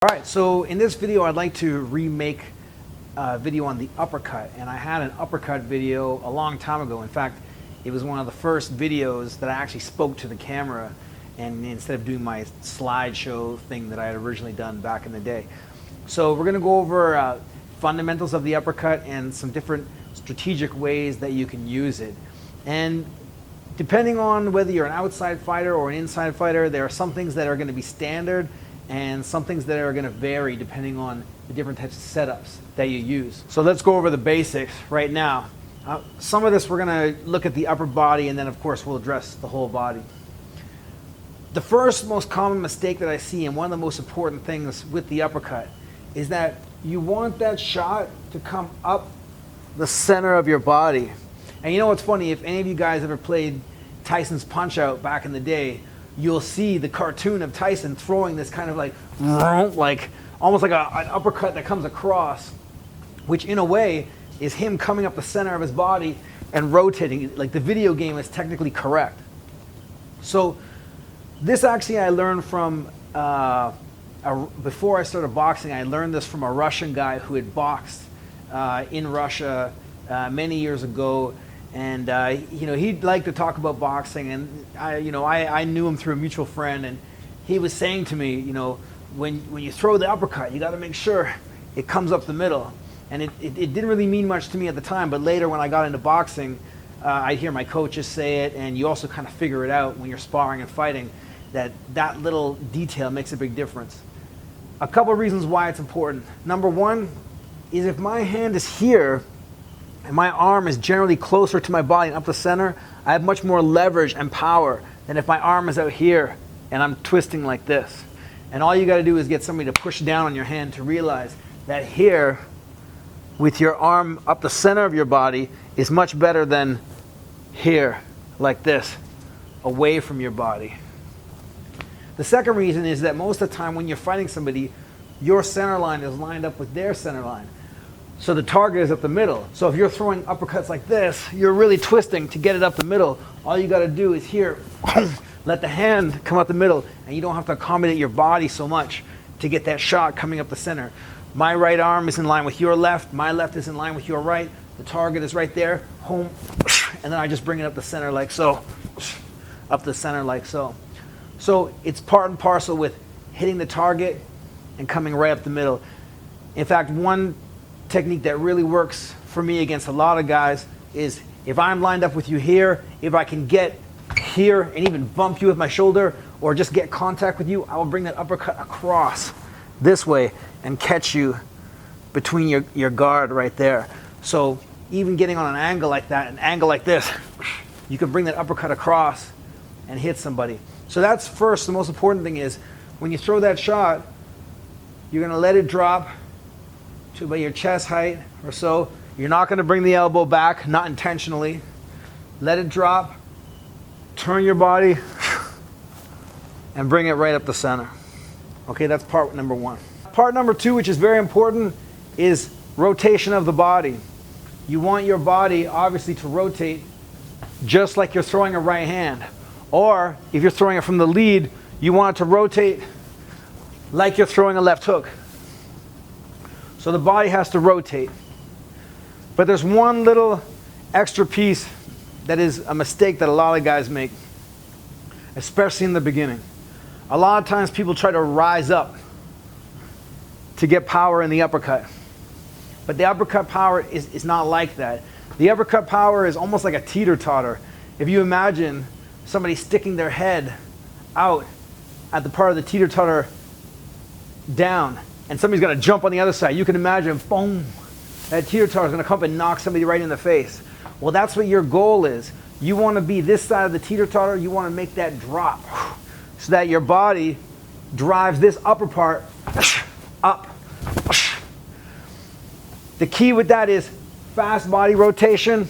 Alright, so in this video I'd like to remake a video on the uppercut, and I had an uppercut video a long time ago. In fact, it was one of the first videos that I actually spoke to the camera, and instead of doing my slideshow thing that I had originally done back in the day. So we're going to go over fundamentals of the uppercut and some different strategic ways that you can use it. And depending on whether you're an outside fighter or an inside fighter, there are some things that are going to be standard and some things that are going to vary depending on the different types of setups that you use. So let's go over the basics right now. Some of this we're going to look at the upper body, and then of course we'll address the whole body. The first most common mistake that I see, and one of the most important things with the uppercut, is that you want that shot to come up the center of your body. And you know what's funny, if any of you guys ever played Tyson's Punch-Out back in the day, you'll see the cartoon of Tyson throwing this kind of like almost like an uppercut that comes across, which in a way is him coming up the center of his body and rotating. Like, the video game is technically correct. So this actually I learned from, before I started boxing, I learned this from a Russian guy who had boxed in Russia many years ago. And he'd like to talk about boxing, and I knew him through a mutual friend, and he was saying to me, when you throw the uppercut, you got to make sure it comes up the middle. And it didn't really mean much to me at the time, but later when I got into boxing, I'd hear my coaches say it, and you also kind of figure it out when you're sparring and fighting, that little detail makes a big difference. A couple of reasons why it's important. Number one is, if my hand is here and my arm is generally closer to my body and up the center, I have much more leverage and power than if my arm is out here and I'm twisting like this. And all you got to do is get somebody to push down on your hand to realize that here, with your arm up the center of your body, is much better than here, like this, away from your body. The second reason is that most of the time when you're fighting somebody, your center line is lined up with their center line. So the target is up the middle. So if you're throwing uppercuts like this, you're really twisting to get it up the middle. All you got to do is here, let the hand come up the middle, and you don't have to accommodate your body so much to get that shot coming up the center. My right arm is in line with your left. My left is in line with your right. The target is right there, home, and then I just bring it up the center like so, up the center like so. So it's part and parcel with hitting the target and coming right up the middle. In fact, one technique that really works for me against a lot of guys is, if I'm lined up with you here, if I can get here and even bump you with my shoulder or just get contact with you, I will bring that uppercut across this way and catch you between your guard right there. So even getting on an angle like that, an angle like this, you can bring that uppercut across and hit somebody. So that's first. The most important thing is, when you throw that shot, you're going to let it drop to about your chest height or so. You're not going to bring the elbow back, not intentionally. Let it drop, turn your body, and bring it right up the center. Okay, that's part number one. Part number two, which is very important, is rotation of the body. You want your body, obviously, to rotate just like you're throwing a right hand. Or if you're throwing it from the lead, you want it to rotate like you're throwing a left hook. So the body has to rotate. But there's one little extra piece that is a mistake that a lot of guys make, especially in the beginning. A lot of times people try to rise up to get power in the uppercut. But the uppercut power is not like that. The uppercut power is almost like a teeter-totter. If you imagine somebody sticking their head out at the part of the teeter-totter down, and somebody's going to jump on the other side, you can imagine, boom, that teeter-totter is going to come up and knock somebody right in the face. Well, that's what your goal is. You want to be this side of the teeter-totter. You want to make that drop so that your body drives this upper part up. The key with that is fast body rotation,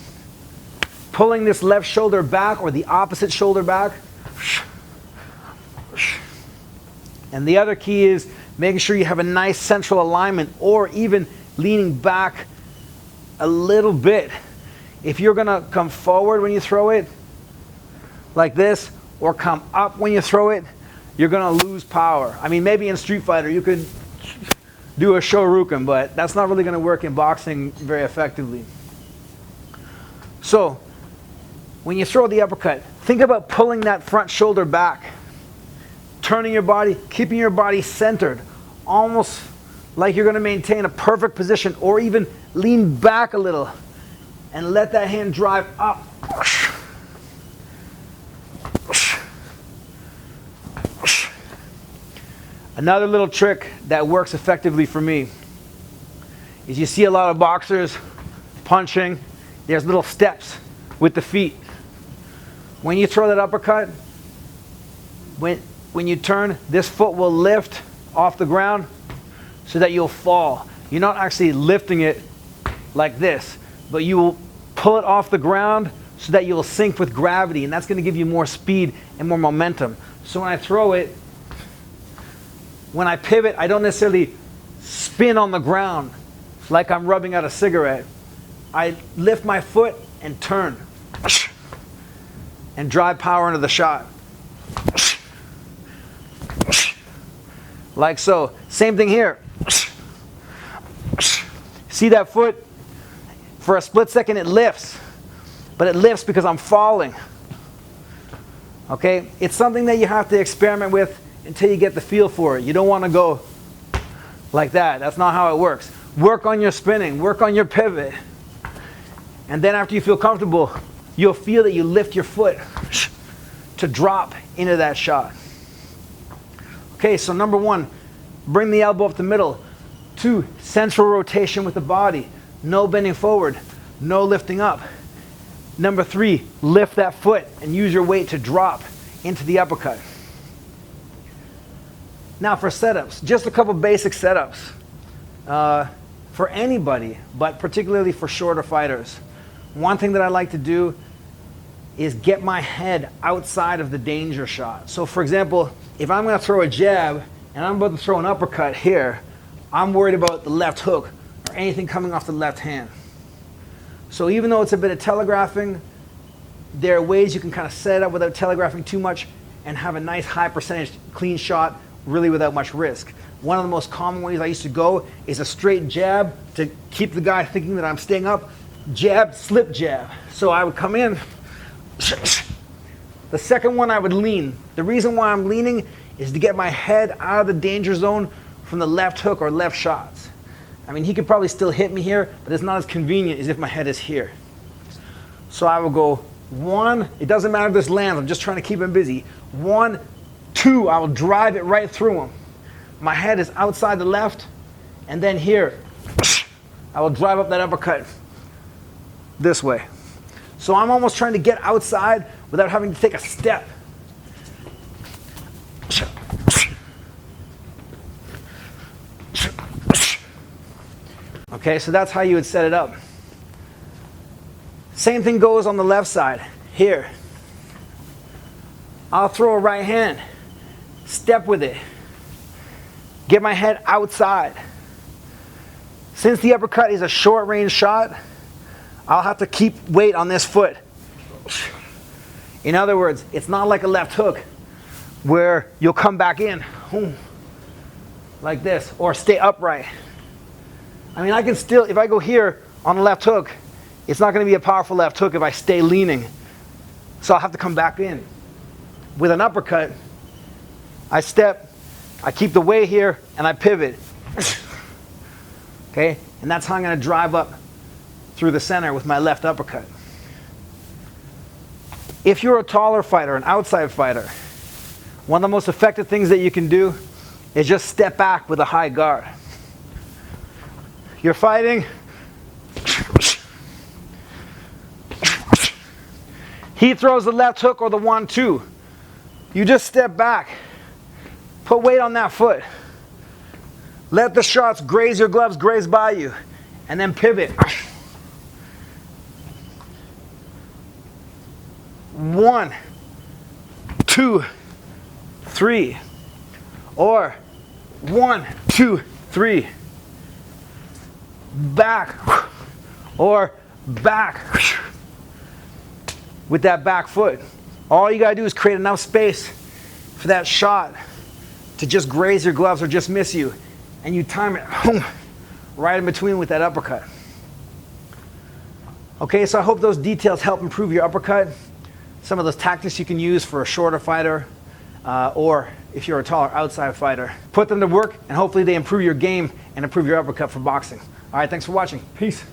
pulling this left shoulder back or the opposite shoulder back. And the other key is making sure you have a nice central alignment, or even leaning back a little bit. If you're going to come forward when you throw it, like this, or come up when you throw it, you're going to lose power. I mean, maybe in Street Fighter you could do a shoryuken, but that's not really going to work in boxing very effectively. So when you throw the uppercut, think about pulling that front shoulder back, turning your body, keeping your body centered, almost like you're going to maintain a perfect position, or even lean back a little and let that hand drive up. Another little trick that works effectively for me is you see a lot of boxers punching, there's little steps with the feet. When you throw that uppercut, when you turn, this foot will lift off the ground so that you'll fall. You're not actually lifting it like this, but you will pull it off the ground so that you'll sink with gravity, and that's going to give you more speed and more momentum. So when I throw it, when I pivot, I don't necessarily spin on the ground like I'm rubbing out a cigarette. I lift my foot and turn and drive power into the shot. Like so. Same thing here. See that foot? For a split second it lifts, but it lifts because I'm falling. Okay? It's something that you have to experiment with until you get the feel for it. You don't want to go like that. That's not how it works. Work on your spinning, work on your pivot. And then after you feel comfortable, you'll feel that you lift your foot to drop into that shot. Okay, so number one, bring the elbow up the middle. 2, central rotation with the body. No bending forward, no lifting up. Number 3, lift that foot and use your weight to drop into the uppercut. Now for setups, just a couple basic setups for anybody, but particularly for shorter fighters. One thing that I like to do is get my head outside of the danger shot. So for example, if I'm going to throw a jab and I'm about to throw an uppercut here, I'm worried about the left hook or anything coming off the left hand. So even though it's a bit of telegraphing, there are ways you can kind of set it up without telegraphing too much and have a nice high percentage clean shot really without much risk. One of the most common ways I used to go is a straight jab to keep the guy thinking that I'm staying up. Jab, slip jab. So I would come in. The second one I would lean. The reason why I'm leaning is to get my head out of the danger zone from the left hook or left shots. I mean, he could probably still hit me here, but it's not as convenient as if my head is here. So I will go 1, it doesn't matter if this lands, I'm just trying to keep him busy. 1, 2, I will drive it right through him. My head is outside the left, and then here, I will drive up that uppercut this way. So I'm almost trying to get outside without having to take a step. Okay, so that's how you would set it up. Same thing goes on the left side. Here, I'll throw a right hand, step with it, get my head outside. Since the uppercut is a short range shot, I'll have to keep weight on this foot. In other words, it's not like a left hook where you'll come back in like this or stay upright. I mean, I can still, if I go here on the left hook, it's not going to be a powerful left hook if I stay leaning. So I'll have to come back in. With an uppercut, I step, I keep the weight here, and I pivot. Okay? And that's how I'm going to drive up through the center with my left uppercut. If you're a taller fighter, an outside fighter, one of the most effective things that you can do is just step back with a high guard. You're fighting. He throws the left hook or the 1-2. You just step back. Put weight on that foot. Let the shots graze your gloves, graze by you. And then pivot. 1, 2, 3. Or 1, 2, 3. Back. Or back. With that back foot. All you gotta do is create enough space for that shot to just graze your gloves or just miss you. and you time it right in between with that uppercut. Okay, so I hope those details help improve your uppercut. Some of those tactics you can use for a shorter fighter, or if you're a taller outside fighter. Put them to work, and hopefully they improve your game and improve your uppercut for boxing. All right, thanks for watching. Peace.